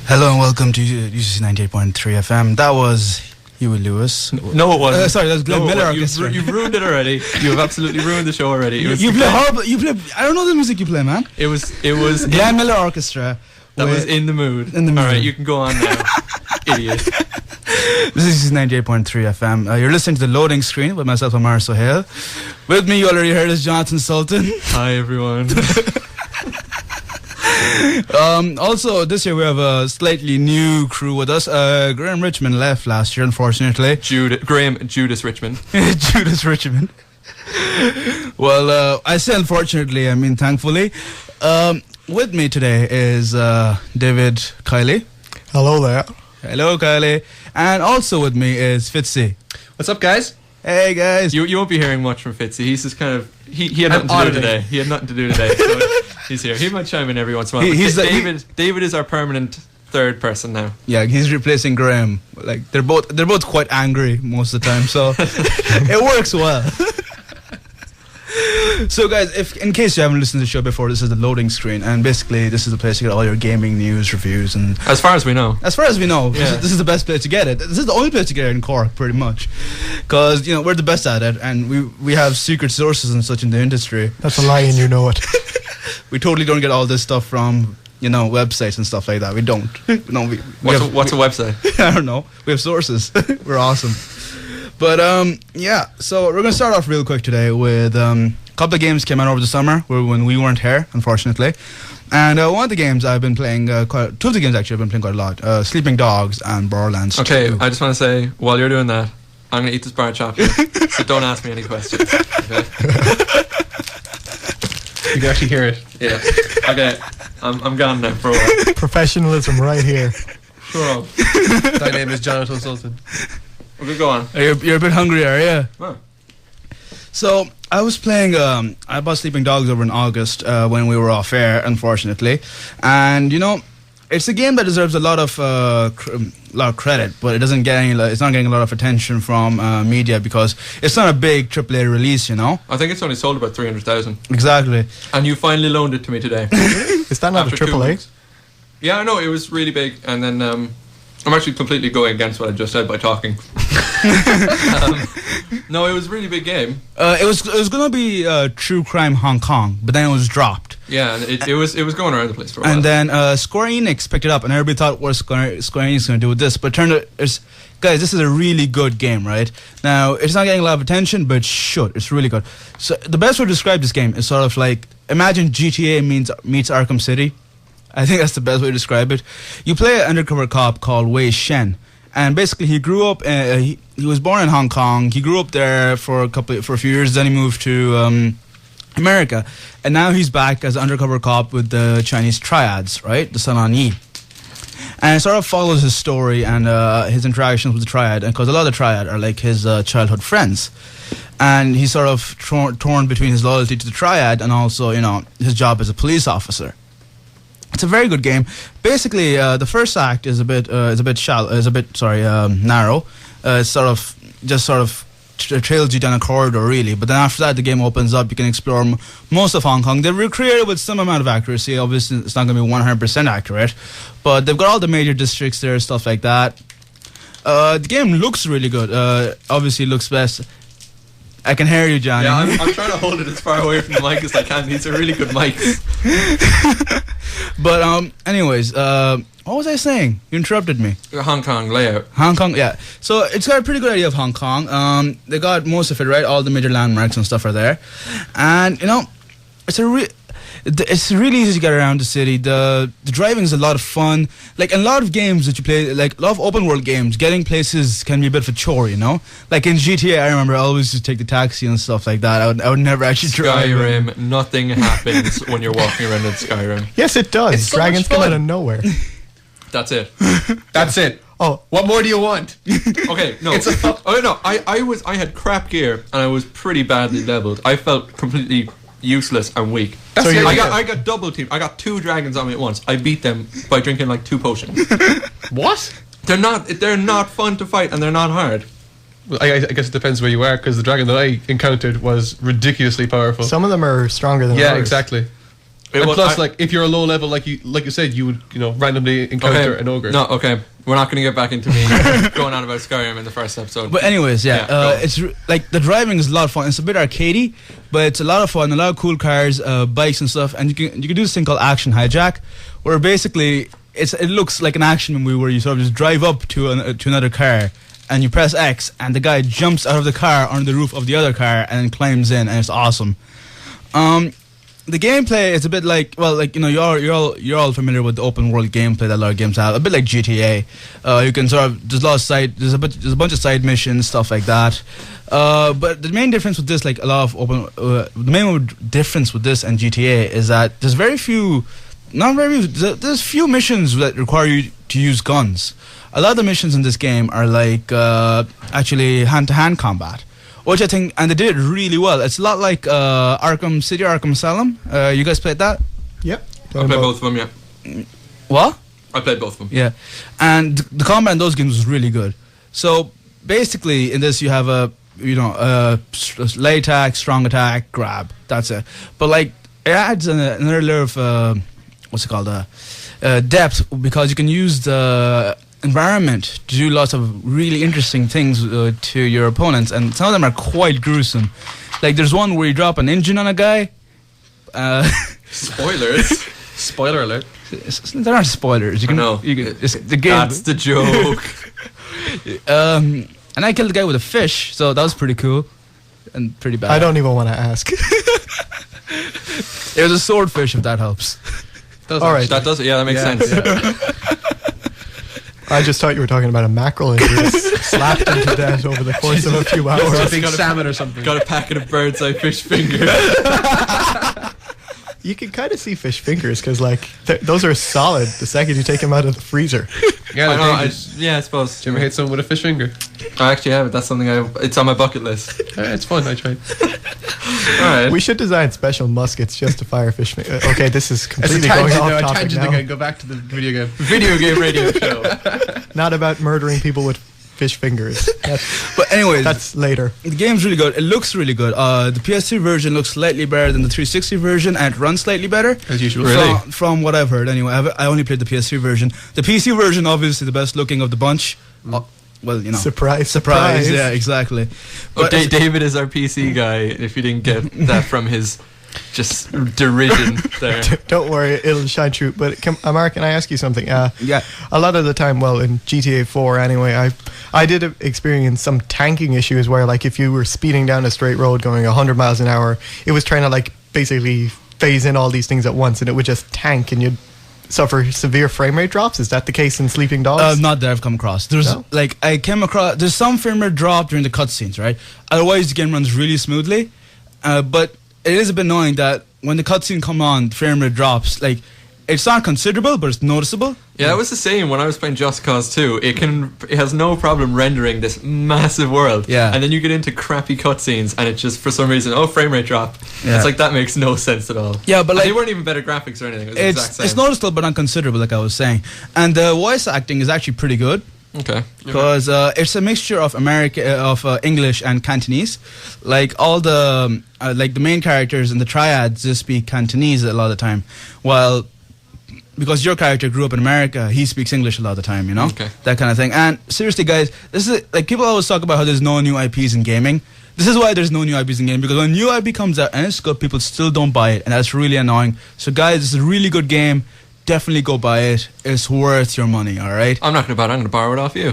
Hello and welcome to UCC 98.3 FM. That was Huey Lewis. No, it wasn't. Sorry, that was Glenn Miller Orchestra. You've ruined it already. You have absolutely ruined the show already. You play horrible. You play. I don't know the music you play, man. It was Glenn Miller Orchestra. That was In the Mood. In the Mood. All right, you can go on now. Idiot. This is 98.3 FM. You're listening to the Loading Screen with myself, Amar Sohail. With me, you already heard, is Jonathan Sultan. Hi, everyone. Also, this year we have a slightly new crew with us. Graham Richmond left last year, unfortunately. Judas Richmond. Judas Richmond. Well, I say unfortunately, I mean thankfully. With me today is David Kiley. Hello there. Hello, Kiley. And also with me is Fitzy. What's up, guys? Hey, guys. You won't be hearing much from Fitzy. He's just kind of... He had nothing to do today. He had nothing to do today, so he's here. He might chime in every once in a while. David is our permanent third person now. Yeah, he's replacing Graham. Like they're both quite angry most of the time, so it works well. So guys, if in case you haven't listened to the show before, this is the Loading Screen, and basically this is the place to get all your gaming news, reviews, and as far as we know, yeah. This is the best place to get it. This is the only place to get it in Cork, pretty much, because we're the best at it, and we have secret sources and such in the industry. That's a lie, and you know it. We totally don't get all this stuff from websites and stuff like that. We don't. No, what's a website? I don't know. We have sources. We're awesome. But yeah, so we're gonna start off real quick today with a couple of games came out over the summer when we weren't here, unfortunately. And one of the games I've been playing two of the games actually I've been playing quite a lot. Sleeping Dogs and Borderlands 2. Okay, I just want to say while you're doing that, I'm gonna eat this bar of chocolate. So don't ask me any questions. Okay? You can actually hear it. Yeah. Okay. I'm gone now for a while. Professionalism right here. Sure up. My name is Jonathan Sultan. Okay, go on. You're a bit hungry, are you? Huh. So I was playing. I bought Sleeping Dogs over in August when we were off air, unfortunately, and it's a game that deserves a lot of credit, but it doesn't get any. It's not getting a lot of attention from media because it's not a big AAA release. I think it's only sold about 300,000. Exactly. And you finally loaned it to me today. Is that not a AAA? Yeah, I know it was really big, and then I'm actually completely going against what I just said by talking. No, it was a really big game. It was gonna be True Crime Hong Kong, but then it was dropped. Yeah, and it was going around the place for a while. And then Square Enix picked it up, and everybody thought, what Square Enix going to do with this? But it turned out, guys, this is a really good game, right? Now, it's not getting a lot of attention, but it's really good. So the best way to describe this game is sort of like, imagine GTA meets Arkham City. I think that's the best way to describe it. You play an undercover cop called Wei Shen, and basically he grew up. He was born in Hong Kong. He grew up there for a few years. Then he moved to America, and now he's back as an undercover cop with the Chinese triads, right? The Sun On Yi, and it sort of follows his story and his interactions with the triad, and because a lot of the triad are like his childhood friends, and he's sort of torn between his loyalty to the triad and also his job as a police officer. It's a very good game. Basically, the first act is a bit narrow. It sort of trails you down a corridor, really. But then after that, the game opens up. You can explore most of Hong Kong. They've recreated with some amount of accuracy. Obviously, it's not going to be 100% accurate, but they've got all the major districts there, stuff like that. The game looks really good. Obviously, it looks best. I can hear you, Johnny. Yeah, I'm trying to hold it as far away from the mic as I can. These are really good mics. But anyways, what was I saying? You interrupted me. Hong Kong layout. Hong Kong, yeah. So it's got a pretty good idea of Hong Kong. They got most of it right. All the major landmarks and stuff are there, and it's really easy to get around the city. The driving is a lot of fun. Like in a lot of games that you play, like a lot of open world games, getting places can be a bit of a chore, Like in GTA, I remember I always just take the taxi and stuff like that. I would never actually drive. Skyrim, nothing happens when you're walking around in Skyrim. Yes, it does. It's so Dragons much come fun. out of nowhere. That's it. That's it. Oh, What more do you want? Okay, no. I had crap gear and I was pretty badly leveled. I felt completely useless and weak. That's So the you're- idea. I got double teamed. I got 2 dragons on me at once. I beat them by drinking like 2 potions. What? They're not fun to fight and they're not hard. Well, I guess it depends where you are, because the dragon that I encountered was ridiculously powerful. some of them are stronger than Yeah, others. exactly. And plus, like, if you're a low level, like you said, you would, randomly encounter an ogre. No, okay. We're not going to get back into me going on about Skyrim in the first episode. But anyways, it's like the driving is a lot of fun. It's a bit arcadey, but it's a lot of fun. A lot of cool cars, bikes and stuff. And you can do this thing called Action Hijack, where basically it looks like an action movie where you sort of just drive up to another car and you press X and the guy jumps out of the car onto the roof of the other car and then climbs in, and it's awesome. The gameplay is a bit like, you're all familiar with the open world gameplay that a lot of games have, a bit like GTA. You can sort of there's a bunch of side missions, stuff like that. But the main difference with this, like a lot of the main difference with this and GTA is that there's there's few missions that require you to use guns. A lot of the missions in this game are like actually hand-to-hand combat, which I think, and they did it really well. It's a lot like Arkham City, Arkham Asylum. You guys played that? Yep. I played both of them, yeah. What? I played both of them. Yeah. And the combat in those games was really good. So basically in this you have a light attack, strong attack, grab. That's it. But like it adds another layer of depth, because you can use the environment to do lots of really interesting things to your opponents, and some of them are quite gruesome. Like there's one where you drop an engine on a guy. Spoilers. Spoiler alert. There aren't spoilers. You can know. It's the game. That's the joke. And I killed the guy with a fish, so that was pretty cool and pretty bad. I don't even want to ask. It was a swordfish, if that helps. All right. That does. Yeah, that makes sense. Yeah. I just thought you were talking about a mackerel and you just slapped him to death over the course of a few hours. Or a big salmon or something. Got a packet of bird's eye fish fingers. You can kind of see fish fingers because, like, those are solid the second you take them out of the freezer. Yeah, I suppose. Did you ever hit someone with a fish finger? I actually have it. That's something it's on my bucket list. It's fun. I tried. Alright. We should design special muskets just to fire fish finger. Okay, this is completely going off topic now. Again. Go back to the video game. Video game radio show. Not about murdering people with fish fingers. But anyways, that's later. The game's really good. It looks really good. The PS3 version looks slightly better than the 360 version, and it runs slightly better. As usual. Really? From what I've heard, anyway. I only played the PS3 version. The PC version, obviously, the best looking of the bunch. Surprise. Yeah, exactly. But David is our PC guy, if you didn't get that from his just derision there. Don't worry, it'll shine through. But Mark, can I ask you something? Yeah. A lot of the time, well, in GTA 4 anyway, I did experience some tanking issues where, like, if you were speeding down a straight road going 100 miles an hour, it was trying to, like, basically phase in all these things at once, and it would just tank, and you'd suffer severe frame rate drops. Is that the case in Sleeping Dogs? Not that I've come across. There's some frame rate drop during the cutscenes, right? Otherwise, the game runs really smoothly. But it is a bit annoying that when the cutscene come on, the frame rate drops. Like, it's not considerable, but it's noticeable. Yeah, that was the same when I was playing Just Cause 2. It has no problem rendering this massive world. Yeah. And then you get into crappy cutscenes and it just, for some reason, frame rate drop. Yeah. It's like, that makes no sense at all. Yeah, but like, they weren't even better graphics or anything. It was the exact same. It's noticeable, but not considerable, like I was saying. And the voice acting is actually pretty good. Okay. Because it's a mixture of English and Cantonese. Like all the the main characters and the triads just speak Cantonese a lot of the time, while because your character grew up in America, he speaks English a lot of the time. You know, that kind of thing. And seriously, guys, this is like people always talk about how there's no new IPs in gaming. This is why there's no new IPs in gaming, because when a new IP comes out and it's good, people still don't buy it, and that's really annoying. So guys, this is a really good game. Definitely go buy it. It's worth your money, alright? I'm not going to buy it. I'm going to borrow it off you.